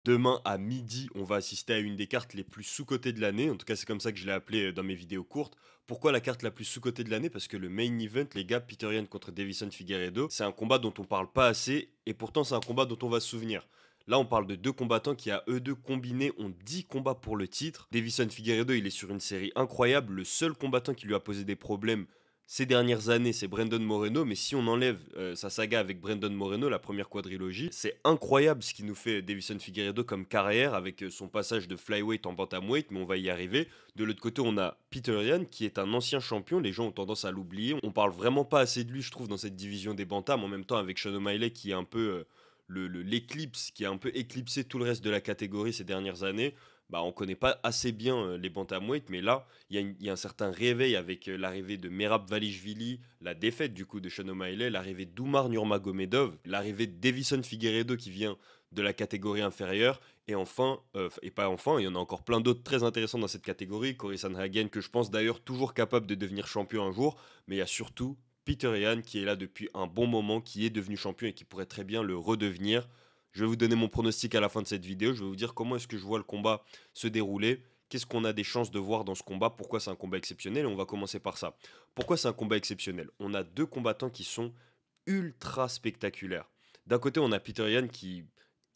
Demain à midi, on va assister à une des cartes les plus sous-cotées de l'année. En tout cas, c'est comme ça que je l'ai appelé dans mes vidéos courtes. Pourquoi la carte la plus sous-cotée de l'année? Parce que le main event, les gars, Peter Yan contre Davison Figueiredo, c'est un combat dont on parle pas assez et pourtant c'est un combat dont on va se souvenir. Là, on parle de deux combattants qui, à eux deux combinés, ont 10 combats pour le titre. Davison Figueiredo, il est sur une série incroyable. Le seul combattant qui lui a posé des problèmes ces dernières années, c'est Brandon Moreno, mais si on enlève sa saga avec Brandon Moreno, la première quadrilogie, c'est incroyable ce qu'il nous fait Davison Figueiredo comme carrière avec son passage de flyweight en bantamweight, mais on va y arriver. De l'autre côté, on a Peter Yan qui est un ancien champion, les gens ont tendance à l'oublier. On parle vraiment pas assez de lui, je trouve, dans cette division des bantams, en même temps avec Sean O'Malley qui est un peu l'éclipse, qui a un peu éclipsé tout le reste de la catégorie ces dernières années. Bah, on connaît pas assez bien les bantamweight, mais là, il y a un certain réveil avec l'arrivée de Merab Valishvili, la défaite du coup de Sean O'Malley, l'arrivée d'Oumar Nurmagomedov, l'arrivée de Davison Figueiredo qui vient de la catégorie inférieure, et enfin, et pas enfin, il y en a encore plein d'autres très intéressants dans cette catégorie, Cory Sandhagen que je pense d'ailleurs toujours capable de devenir champion un jour, mais il y a surtout Peter Yan qui est là depuis un bon moment, qui est devenu champion et qui pourrait très bien le redevenir. Je vais vous donner mon pronostic à la fin de cette vidéo, je vais vous dire comment est-ce que je vois le combat se dérouler, qu'est-ce qu'on a des chances de voir dans ce combat, pourquoi c'est un combat exceptionnel, et on va commencer par ça. Pourquoi c'est un combat exceptionnel? On a deux combattants qui sont ultra spectaculaires. D'un côté, on a Peter Yan qui,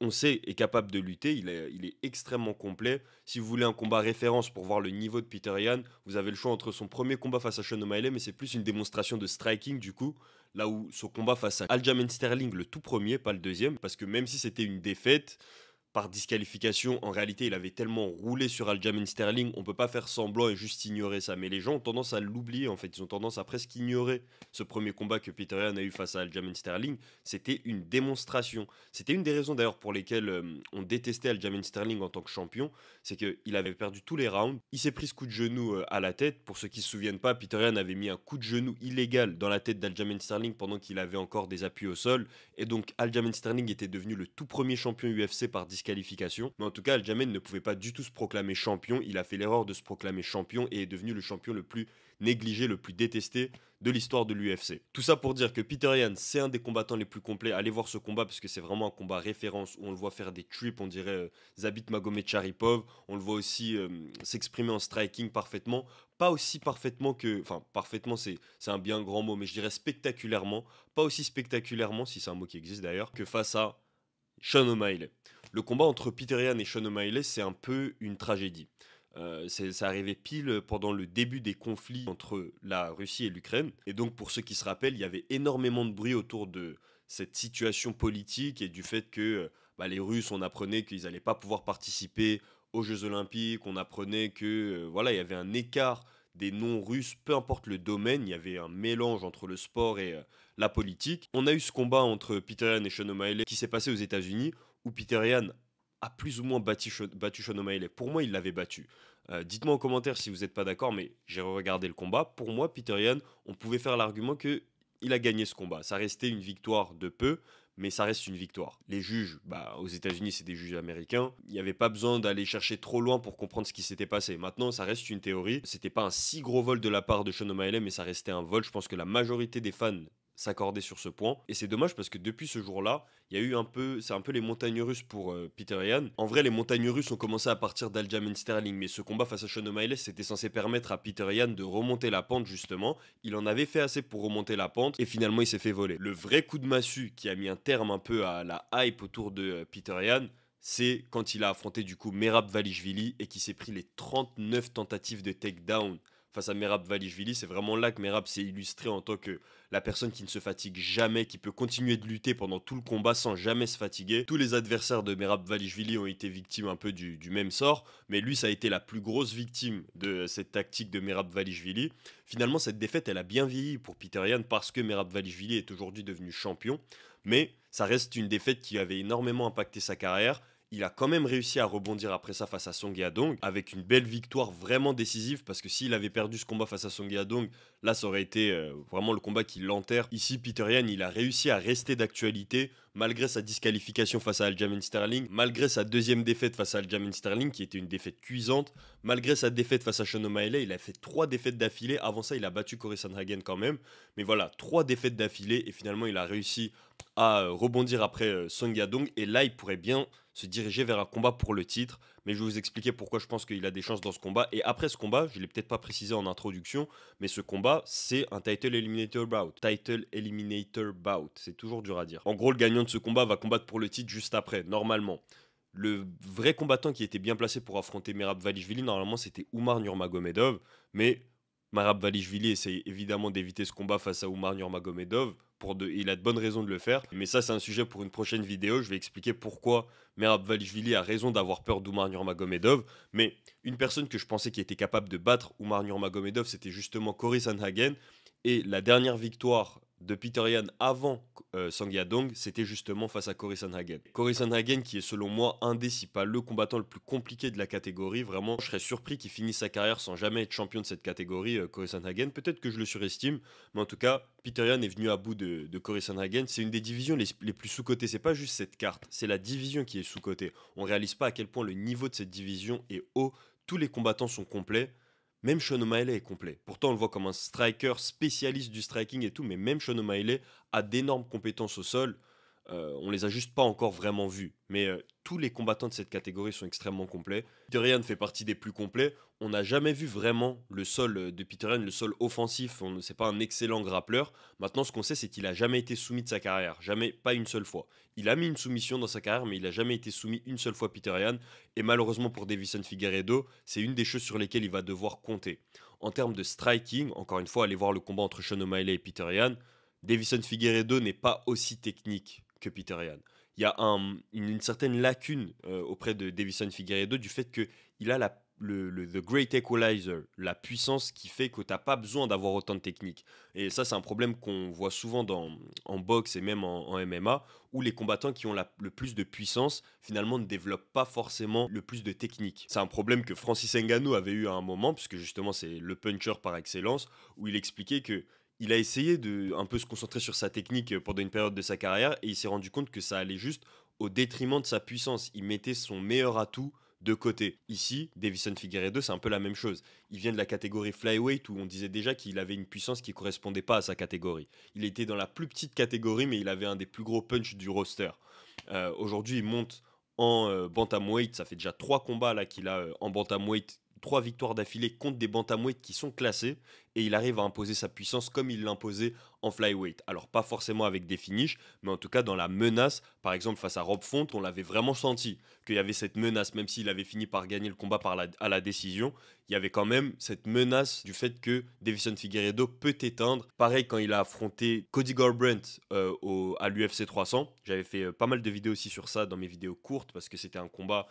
on sait, est capable de lutter, il est extrêmement complet. Si vous voulez un combat référence pour voir le niveau de Peter Yan, vous avez le choix entre son premier combat face à Sean O'Malley, mais c'est plus une démonstration de striking du coup, là où son combat face à Aljamain Sterling, le tout premier, pas le deuxième, parce que même si c'était une défaite, par disqualification, en réalité, il avait tellement roulé sur Aljamain Sterling, on peut pas faire semblant et juste ignorer ça. Mais les gens ont tendance à l'oublier, en fait. Ils ont tendance à presque ignorer ce premier combat que Peter Yan a eu face à Aljamain Sterling. C'était une démonstration. C'était une des raisons d'ailleurs pour lesquelles on détestait Aljamain Sterling en tant que champion. C'est qu'il avait perdu tous les rounds. Il s'est pris ce coup de genou à la tête. Pour ceux qui se souviennent pas, Peter Yan avait mis un coup de genou illégal dans la tête d'Aljamain Sterling pendant qu'il avait encore des appuis au sol. Et donc Aljamain Sterling était devenu le tout premier champion UFC par disqualification. Mais en tout cas, Aljamain ne pouvait pas du tout se proclamer champion. Il a fait l'erreur de se proclamer champion et est devenu le champion le plus négligé, le plus détesté de l'histoire de l'UFC. Tout ça pour dire que Peter Yan, c'est un des combattants les plus complets. Allez voir ce combat parce que c'est vraiment un combat référence où on le voit faire des trips, on dirait Zabit Magomed-Sharipov. On le voit aussi s'exprimer en striking parfaitement. Pas aussi parfaitement que... Enfin, parfaitement, c'est un bien grand mot, mais je dirais spectaculairement. Pas aussi spectaculairement, si c'est un mot qui existe d'ailleurs, que face à Sean O'Malley. Le combat entre Peter Yan et Sean O'Malley, c'est un peu une tragédie. Ça arrivait pile pendant le début des conflits entre la Russie et l'Ukraine. Et donc, pour ceux qui se rappellent, il y avait énormément de bruit autour de cette situation politique et du fait que bah, les Russes, on apprenait qu'ils n'allaient pas pouvoir participer aux Jeux Olympiques. On apprenait que voilà, il y avait un écart des non-russes, peu importe le domaine, il y avait un mélange entre le sport et la politique. On a eu ce combat entre Peter Yan et Sean O'Malley qui s'est passé aux États-Unis, où Peter Yan a plus ou moins battu Sean O'Malley. Pour moi, il l'avait battu. Dites-moi en commentaire si vous n'êtes pas d'accord, mais j'ai regardé le combat. Pour moi, Peter Yan, on pouvait faire l'argument que il a gagné ce combat. Ça restait une victoire de peu, mais ça reste une victoire. Les juges, bah, aux États-Unis, c'est des juges américains. Il n'y avait pas besoin d'aller chercher trop loin pour comprendre ce qui s'était passé. Maintenant, ça reste une théorie. C'était pas un si gros vol de la part de Sean O'Malley, mais ça restait un vol. Je pense que la majorité des fans s'accordaient sur ce point. Et c'est dommage parce que depuis ce jour-là, il y a eu c'est un peu les montagnes russes pour Peter Yan. En vrai, les montagnes russes ont commencé à partir d'Aljamain Sterling, mais ce combat face à Sean O'Malley, c'était censé permettre à Peter Yan de remonter la pente justement. Il en avait fait assez pour remonter la pente et finalement il s'est fait voler. Le vrai coup de massue qui a mis un terme un peu à la hype autour de Peter Yan, c'est quand il a affronté du coup Merab Valishvili et qui s'est pris les 39 tentatives de takedown face à Merab Valishvili. C'est vraiment là que Merab s'est illustré en tant que la personne qui ne se fatigue jamais, qui peut continuer de lutter pendant tout le combat sans jamais se fatiguer. Tous les adversaires de Merab Valishvili ont été victimes un peu du même sort, mais lui, ça a été la plus grosse victime de cette tactique de Merab Valishvili. Finalement, cette défaite, elle a bien vieilli pour Peter Yan parce que Merab Valishvili est aujourd'hui devenu champion, mais ça reste une défaite qui avait énormément impacté sa carrière. Il a quand même réussi à rebondir après ça face à Song Yadong avec une belle victoire vraiment décisive parce que s'il avait perdu ce combat face à Song Yadong, là ça aurait été vraiment le combat qui l'enterre. Ici, Peter Yan, il a réussi à rester d'actualité malgré sa disqualification face à Aljamain Sterling, malgré sa deuxième défaite face à Aljamain Sterling qui était une défaite cuisante, malgré sa défaite face à Sean O'Malley, il a fait 3 défaites d'affilée. Avant ça, il a battu Cory Sandhagen quand même, mais voilà, 3 défaites d'affilée et finalement il a réussi à rebondir après Song Yadong et là il pourrait bien se diriger vers un combat pour le titre. Mais je vais vous expliquer pourquoi je pense qu'il a des chances dans ce combat. Et après ce combat, je ne l'ai peut-être pas précisé en introduction, mais ce combat, c'est un Title Eliminator Bout. Title Eliminator Bout, c'est toujours dur à dire. En gros, le gagnant de ce combat va combattre pour le titre juste après, normalement. Le vrai combattant qui était bien placé pour affronter Merab-Dvalishvili, normalement, c'était Oumar Nurmagomedov. Mais Merab-Dvalishvili essaye évidemment d'éviter ce combat face à Oumar Nurmagomedov. Il a de bonnes raisons de le faire. Mais ça, c'est un sujet pour une prochaine vidéo. Je vais expliquer pourquoi Merab-Dvalishvili a raison d'avoir peur d'Oumar Nurmagomedov. Mais une personne que je pensais qui était capable de battre Oumar Nurmagomedov, c'était justement Cory Sandhagen. Et la dernière victoire de Peter Yan avant Sang Yadong, c'était justement face à Cory Sandhagen. Cory Sandhagen qui est selon moi un des, si pas le combattant le plus compliqué de la catégorie. Vraiment, je serais surpris qu'il finisse sa carrière sans jamais être champion de cette catégorie, Cory Sandhagen. Peut-être que je le surestime, mais en tout cas, Peter Yan est venu à bout de Cory Sandhagen. C'est une des divisions les plus sous-cotées. C'est pas juste cette carte, c'est la division qui est sous-cotée. On réalise pas à quel point le niveau de cette division est haut. Tous les combattants sont complets. Même Sean O'Malley est complet. Pourtant, on le voit comme un striker spécialiste du striking et tout, mais même Sean O'Malley a d'énormes compétences au sol. On les a juste pas encore vraiment vus. Mais tous les combattants de cette catégorie sont extrêmement complets. Peter Yan fait partie des plus complets. On n'a jamais vu vraiment le sol de Peter Yan, le sol offensif. C'est pas un excellent grappleur. Maintenant, ce qu'on sait, c'est qu'il a jamais été soumis de sa carrière. Jamais, pas une seule fois. Il a mis une soumission dans sa carrière, mais il a jamais été soumis une seule fois Peter Yan. Et malheureusement pour Deiveson Figueiredo, c'est une des choses sur lesquelles il va devoir compter. En termes de striking, encore une fois, allez voir le combat entre Sean O'Malley et Peter Yan. Deiveson Figueiredo n'est pas aussi technique que Peter Yan. Il y a une certaine lacune auprès de Deiveson Figueiredo du fait qu'il a The Great Equalizer, la puissance qui fait que tu n'as pas besoin d'avoir autant de technique. Et ça, c'est un problème qu'on voit souvent en boxe et même en MMA, où les combattants qui ont le plus de puissance, finalement, ne développent pas forcément le plus de technique. C'est un problème que Francis Ngannou avait eu à un moment, puisque justement, c'est le puncher par excellence, où il expliquait que il a essayé de un peu se concentrer sur sa technique pendant une période de sa carrière et il s'est rendu compte que ça allait juste au détriment de sa puissance. Il mettait son meilleur atout de côté. Ici, Deiveson Figueiredo, c'est un peu la même chose. Il vient de la catégorie flyweight où on disait déjà qu'il avait une puissance qui ne correspondait pas à sa catégorie. Il était dans la plus petite catégorie, mais il avait un des plus gros punch du roster. Aujourd'hui, il monte en bantamweight. Ça fait déjà 3 combats là qu'il a en bantamweight. 3 victoires d'affilée contre des bantamweight qui sont classés et il arrive à imposer sa puissance comme il l'imposait en flyweight. Alors pas forcément avec des finishes, mais en tout cas dans la menace, par exemple face à Rob Font, on l'avait vraiment senti qu'il y avait cette menace, même s'il avait fini par gagner le combat à la décision, il y avait quand même cette menace du fait que Deiveson Figueiredo peut éteindre. Pareil quand il a affronté Cody Garbrandt à l'UFC 300, j'avais fait pas mal de vidéos aussi sur ça dans mes vidéos courtes parce que c'était un combat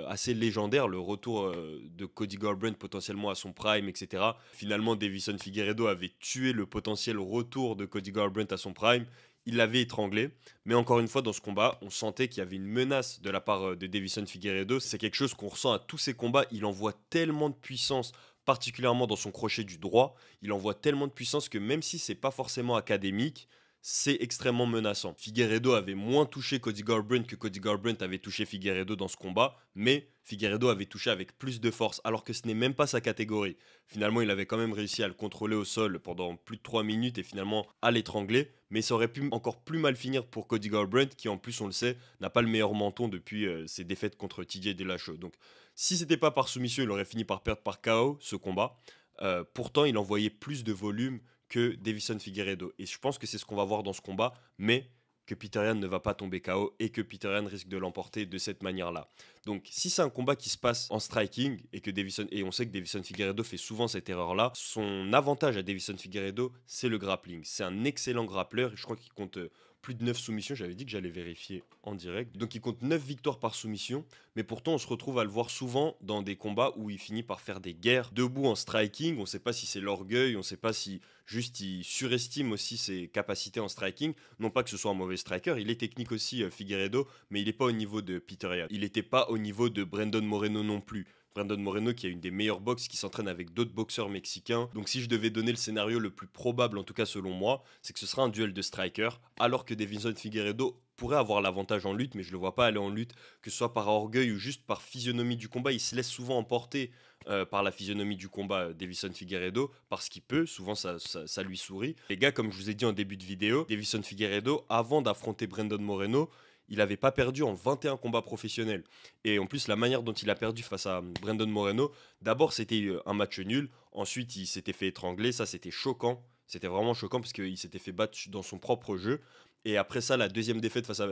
assez légendaire, le retour de Cody Garbrandt potentiellement à son prime, etc. Finalement, Deiveson Figueiredo avait tué le potentiel retour de Cody Garbrandt à son prime. Il l'avait étranglé, mais encore une fois dans ce combat, on sentait qu'il y avait une menace de la part de Deiveson Figueiredo. C'est quelque chose qu'on ressent à tous ses combats. Il envoie tellement de puissance, particulièrement dans son crochet du droit. Il envoie tellement de puissance que même si c'est pas forcément académique, c'est extrêmement menaçant. Figueiredo avait moins touché Cody Garbrandt que Cody Garbrandt avait touché Figueiredo dans ce combat, mais Figueiredo avait touché avec plus de force, alors que ce n'est même pas sa catégorie. Finalement, il avait quand même réussi à le contrôler au sol pendant plus de 3 minutes et finalement à l'étrangler, mais ça aurait pu encore plus mal finir pour Cody Garbrandt, qui en plus, on le sait, n'a pas le meilleur menton depuis ses défaites contre TJ Dillashaw. Donc, si c'était pas par soumission, il aurait fini par perdre par KO ce combat. Pourtant, il envoyait plus de volume que Deiveson Figueiredo. Et je pense que c'est ce qu'on va voir dans ce combat, mais que Peter Yan ne va pas tomber KO et que Peter Yan risque de l'emporter de cette manière-là. Donc si c'est un combat qui se passe en striking et on sait que Deiveson Figueiredo fait souvent cette erreur-là, son avantage à Deiveson Figueiredo, c'est le grappling. C'est un excellent grappleur et je crois qu'il compte plus de 9 soumissions, j'avais dit que j'allais vérifier en direct. Donc il compte 9 victoires par soumission, mais pourtant on se retrouve à le voir souvent dans des combats où il finit par faire des guerres debout en striking. On ne sait pas si c'est l'orgueil, on ne sait pas si juste il surestime aussi ses capacités en striking. Non pas que ce soit un mauvais striker, il est technique aussi Figueiredo, mais il n'est pas au niveau de Peter Yan. Il n'était pas au niveau de Brandon Moreno non plus. Brandon Moreno qui a une des meilleures boxes, qui s'entraîne avec d'autres boxeurs mexicains. Donc si je devais donner le scénario le plus probable, en tout cas selon moi, c'est que ce sera un duel de strikers, alors que Deiveson Figueiredo pourrait avoir l'avantage en lutte, mais je ne le vois pas aller en lutte, que ce soit par orgueil ou juste par physionomie du combat. Il se laisse souvent emporter par la physionomie du combat, Deiveson Figueiredo, parce qu'il peut, souvent ça lui sourit. Les gars, comme je vous ai dit en début de vidéo, Deiveson Figueiredo, avant d'affronter Brandon Moreno, il n'avait pas perdu en 21 combats professionnels. Et en plus, la manière dont il a perdu face à Brandon Moreno, d'abord c'était un match nul, ensuite il s'était fait étrangler, ça c'était choquant. C'était vraiment choquant parce qu'il s'était fait battre dans son propre jeu. Et après ça, la deuxième défaite face à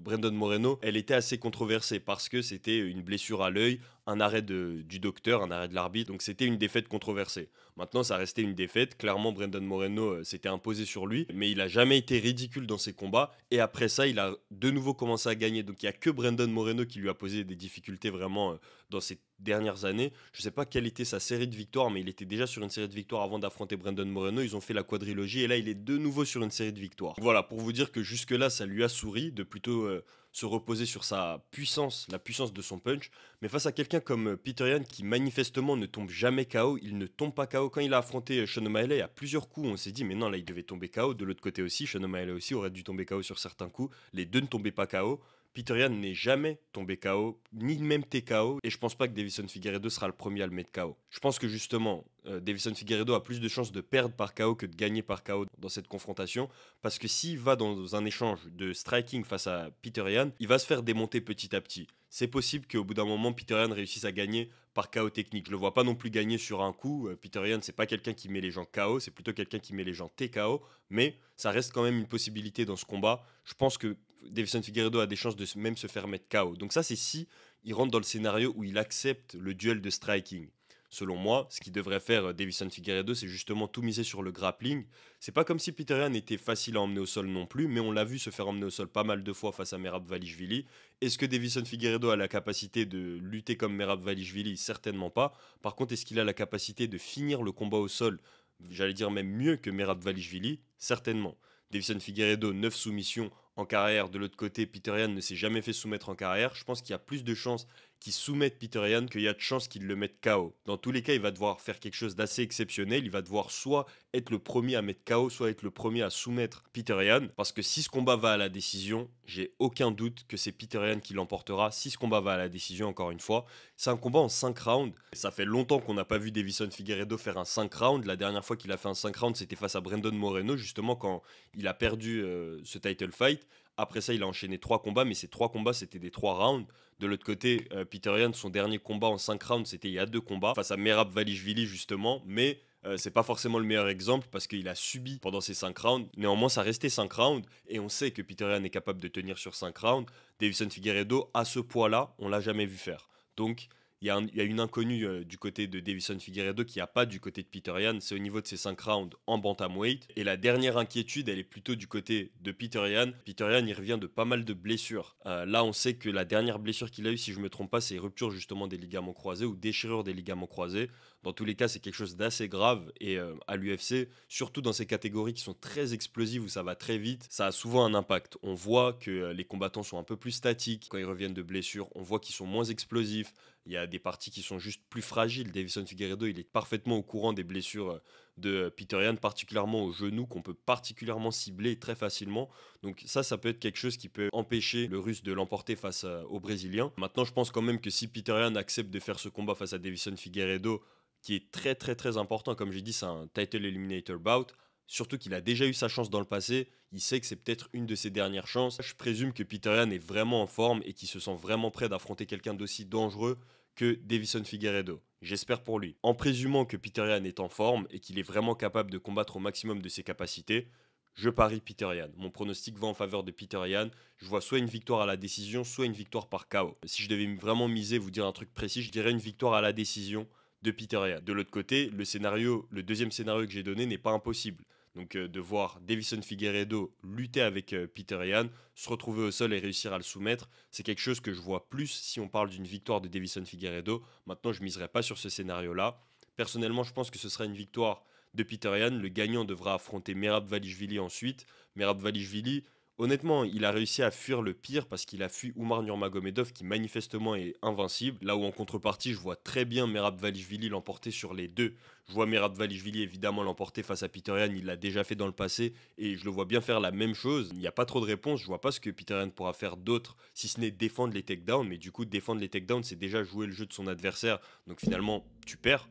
Brandon Moreno, elle était assez controversée parce que c'était une blessure à l'œil, un arrêt du docteur, un arrêt de l'arbitre. Donc c'était une défaite controversée. Maintenant, ça restait une défaite. Clairement, Brandon Moreno s'était imposé sur lui, mais il a jamais été ridicule dans ses combats. Et après ça, il a de nouveau commencé à gagner. Donc il y a que Brandon Moreno qui lui a posé des difficultés vraiment dans ces dernières années. Je ne sais pas quelle était sa série de victoires, mais il était déjà sur une série de victoires avant d'affronter Brandon Moreno. Ils ont fait la quadrilogie et là, il est de nouveau sur une série de victoires. Voilà, pour vous dire que jusque-là, ça lui a souri de plutôt se reposer sur sa puissance, la puissance de son punch. Mais face à quelqu'un comme Peter Yan qui manifestement ne tombe jamais KO, il ne tombe pas KO. Quand il a affronté Sean O'Malley, à plusieurs coups, on s'est dit, mais non, là, il devait tomber KO. De l'autre côté aussi, Sean O'Malley aussi aurait dû tomber KO sur certains coups. Les deux ne tombaient pas KO. Peter Yan n'est jamais tombé KO, ni même TKO, et je pense pas que Davison Figueiredo sera le premier à le mettre KO. Je pense que justement, Davison Figueiredo a plus de chances de perdre par KO que de gagner par KO dans cette confrontation, parce que s'il va dans un échange de striking face à Peter Yan, il va se faire démonter petit à petit. C'est possible qu'au bout d'un moment, Peter Yan réussisse à gagner par KO technique. Je le vois pas non plus gagner sur un coup. Peter Yan, c'est pas quelqu'un qui met les gens KO, c'est plutôt quelqu'un qui met les gens TKO, mais ça reste quand même une possibilité dans ce combat. Je pense que Davison Figueiredo a des chances de même se faire mettre KO. Donc ça, c'est si il rentre dans le scénario où il accepte le duel de striking. Selon moi, ce qu'il devrait faire Davison Figueiredo, c'est justement tout miser sur le grappling. C'est pas comme si Peter Yan était facile à emmener au sol non plus, mais on l'a vu se faire emmener au sol pas mal de fois face à Merab Dvalishvili. Est-ce que Davison Figueiredo a la capacité de lutter comme Merab Dvalishvili? Certainement pas. Par contre, est-ce qu'il a la capacité de finir le combat au sol? J'allais dire même mieux que Merab Dvalishvili? Certainement. Davison Figueiredo, 9 soumissions en carrière. De l'autre côté, Peter Yan ne s'est jamais fait soumettre en carrière. Je pense qu'il y a plus de chances qu'il soumette Peter Yan qu'il y a de chances qu'il le mette KO. Dans tous les cas, il va devoir faire quelque chose d'assez exceptionnel. Il va devoir soit être le premier à mettre KO, soit être le premier à soumettre Peter Yan. Parce que si ce combat va à la décision, j'ai aucun doute que c'est Peter Yan qui l'emportera. Si ce combat va à la décision, encore une fois, c'est un combat en 5 rounds. Ça fait longtemps qu'on n'a pas vu Davison Figueiredo faire un 5 rounds. La dernière fois qu'il a fait un 5 rounds, c'était face à Brandon Moreno, justement quand il a perdu ce title fight. Après ça, il a enchaîné 3 combats, mais ces 3 combats, c'était des 3 rounds. De l'autre côté, Peter Yan, son dernier combat en 5 rounds, c'était il y a 2 combats, face à Merab Dvalishvili, justement. Mais c'est pas forcément le meilleur exemple parce qu'il a subi pendant ces 5 rounds. Néanmoins, ça restait 5 rounds et on sait que Peter Yan est capable de tenir sur 5 rounds. Davison Figueiredo, à ce poids-là, on l'a jamais vu faire. Donc, il y a une inconnue du côté de Davison Figueiredo qui n'y a pas du côté de Peter Yan, c'est au niveau de ses 5 rounds en bantamweight. Et la dernière inquiétude, elle est plutôt du côté de Peter Yan. Peter Yan, il revient de pas mal de blessures. Là, on sait que la dernière blessure qu'il a eue, si je ne me trompe pas, c'est rupture justement des ligaments croisés ou déchirure des ligaments croisés. Dans tous les cas, c'est quelque chose d'assez grave. Et à l'UFC, surtout dans ces catégories qui sont très explosives où ça va très vite, ça a souvent un impact. On voit que les combattants sont un peu plus statiques quand ils reviennent de blessures. On voit qu'ils sont moins explosifs. Il y a des parties qui sont juste plus fragiles. Davison Figueiredo, il est parfaitement au courant des blessures de Peter Yan, particulièrement au genou, qu'on peut particulièrement cibler très facilement. Donc ça peut être quelque chose qui peut empêcher le Russe de l'emporter face au Brésilien. Maintenant, je pense quand même que si Peter Yan accepte de faire ce combat face à Davison Figueiredo, qui est très très très important, comme j'ai dit, c'est un title eliminator bout. Surtout qu'il a déjà eu sa chance dans le passé, il sait que c'est peut-être une de ses dernières chances. Je présume que Peter Yan est vraiment en forme et qu'il se sent vraiment prêt d'affronter quelqu'un d'aussi dangereux que Davison Figueiredo. J'espère pour lui. En présumant que Peter Yan est en forme et qu'il est vraiment capable de combattre au maximum de ses capacités, je parie Peter Yan. Mon pronostic va en faveur de Peter Yan. Je vois soit une victoire à la décision, soit une victoire par KO. Si je devais vraiment miser, vous dire un truc précis, je dirais une victoire à la décision de Peter Yan. De l'autre côté, le deuxième scénario que j'ai donné n'est pas impossible. Donc de voir Davison Figueiredo lutter avec Peter Yan, se retrouver au sol et réussir à le soumettre, c'est quelque chose que je vois plus si on parle d'une victoire de Davison Figueiredo. Maintenant, je ne miserai pas sur ce scénario-là. Personnellement, je pense que ce sera une victoire de Peter Yan. Le gagnant devra affronter Merab Dvalishvili ensuite. Merab Dvalishvili, honnêtement, il a réussi à fuir le pire parce qu'il a fui Umar Nurmagomedov qui manifestement est invincible. Là où en contrepartie, je vois très bien Merab Dvalishvili l'emporter sur les deux. Je vois Merab Dvalishvili évidemment l'emporter face à Peter Yan, il l'a déjà fait dans le passé et je le vois bien faire la même chose. Il n'y a pas trop de réponses, je vois pas ce que Peter Yan pourra faire d'autre si ce n'est défendre les takedowns, mais du coup défendre les takedowns c'est déjà jouer le jeu de son adversaire, donc finalement tu perds.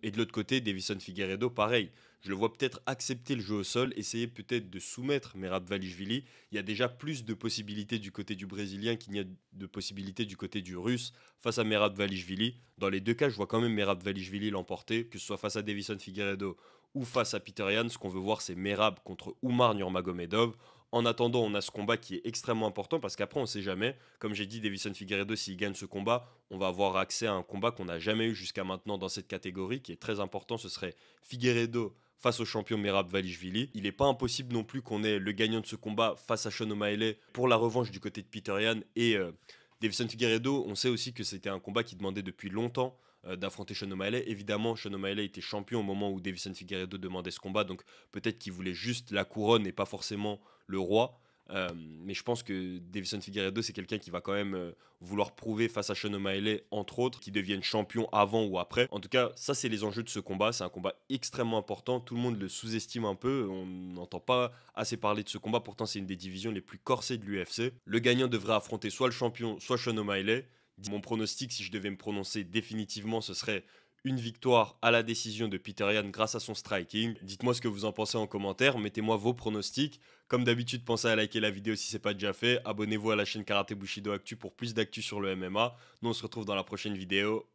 Et de l'autre côté, Davison Figueiredo, pareil. Je le vois peut-être accepter le jeu au sol, essayer peut-être de soumettre Merab-Dvalishvili. Il y a déjà plus de possibilités du côté du Brésilien qu'il n'y a de possibilités du côté du Russe face à Merab-Dvalishvili. Dans les deux cas, je vois quand même Merab-Dvalishvili l'emporter, que ce soit face à Davison Figueiredo ou face à Peter Yan. Ce qu'on veut voir, c'est Merab contre Oumar Nurmagomedov. En attendant, on a ce combat qui est extrêmement important parce qu'après, on ne sait jamais. Comme j'ai dit, Davison Figueiredo, s'il gagne ce combat, on va avoir accès à un combat qu'on n'a jamais eu jusqu'à maintenant dans cette catégorie, qui est très important. Ce serait Figueiredo face au champion Merab-Dvalishvili. Il n'est pas impossible non plus qu'on ait le gagnant de ce combat face à Sean O'Malley pour la revanche du côté de Peter Yan et Davison Figueiredo. On sait aussi que c'était un combat qui demandait depuis longtemps d'affronter Sean O'Malley. Évidemment, Sean O'Malley était champion au moment où Davison Figueiredo demandait ce combat, donc peut-être qu'il voulait juste la couronne et pas forcément le roi. Mais je pense que Davison Figueiredo, c'est quelqu'un qui va quand même vouloir prouver face à Sean O'Malley, entre autres, qu'il devienne champion avant ou après. En tout cas, ça, c'est les enjeux de ce combat. C'est un combat extrêmement important. Tout le monde le sous-estime un peu. On n'entend pas assez parler de ce combat. Pourtant, c'est une des divisions les plus corsées de l'UFC. Le gagnant devrait affronter soit le champion, soit Sean O'Malley. Mon pronostic, si je devais me prononcer définitivement, ce serait une victoire à la décision de Peter Yan grâce à son striking. Dites-moi ce que vous en pensez en commentaire, mettez-moi vos pronostics. Comme d'habitude, pensez à liker la vidéo si ce n'est pas déjà fait. Abonnez-vous à la chaîne Karate Bushido Actu pour plus d'actu sur le MMA. Nous, on se retrouve dans la prochaine vidéo.